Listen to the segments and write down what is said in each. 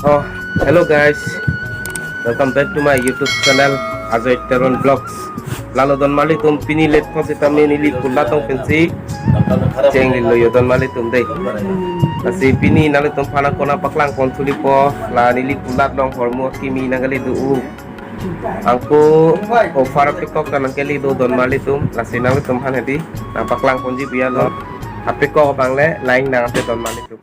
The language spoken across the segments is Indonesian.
Oh, hello guys. Welcome back to my YouTube channel Ajoy Teron Vlogs. Lalo don mali tum pinilit ko si tami nili kula tong pensi. Ceng lilo yo don mali tum deh. Kasi pini nali tum pana kona paklang kon suli po la nili kula dong hormo kimi nangali duu. Angku o fara pikok kanang keli do don mali tum lasi nali tum han hedi na paklang konji biya lo. Apiko bang le lain nang ate don mali tum.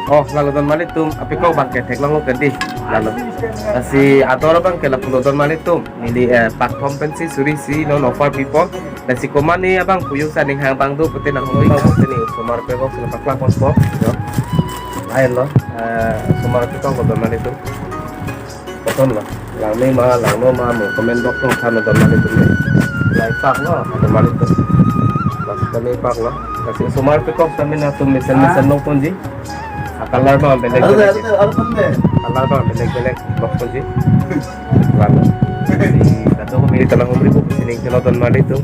Oh, lalu don malit tum, api kau bang ketek langu gede, lalu. Si atau orang bang kelap don malit tum, ini pak kompensi suri si non offer people. Dan si koman ni abang puyung saning hang bang tu putih nang ngoi kau putih ni, sumar pekok sila pak lang konspo, yo. Lain lo, sumar pekok don malit tum. Betul lah, lang ni mah, lang no mah, mau komen dok tu kan don malit tum ni. Lain pak lo, don malit tum. Masuk kami pak lo, kasi sumar pekok kami na tum misan nong punji. Kalar ba beleg-beleg. Kalar ba beleg-beleg bakto ji. Lalu si dato ko milita lang umri ko sining tinoton mali to.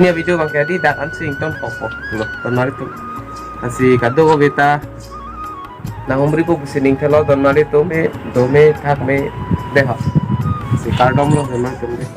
Ini video bang Kadi dak ansing ton popo loh ton mari tu asi kado ko beta nang umri ko sining thelo ton mari tu me do me thak me deha si kardom lo me ma tum de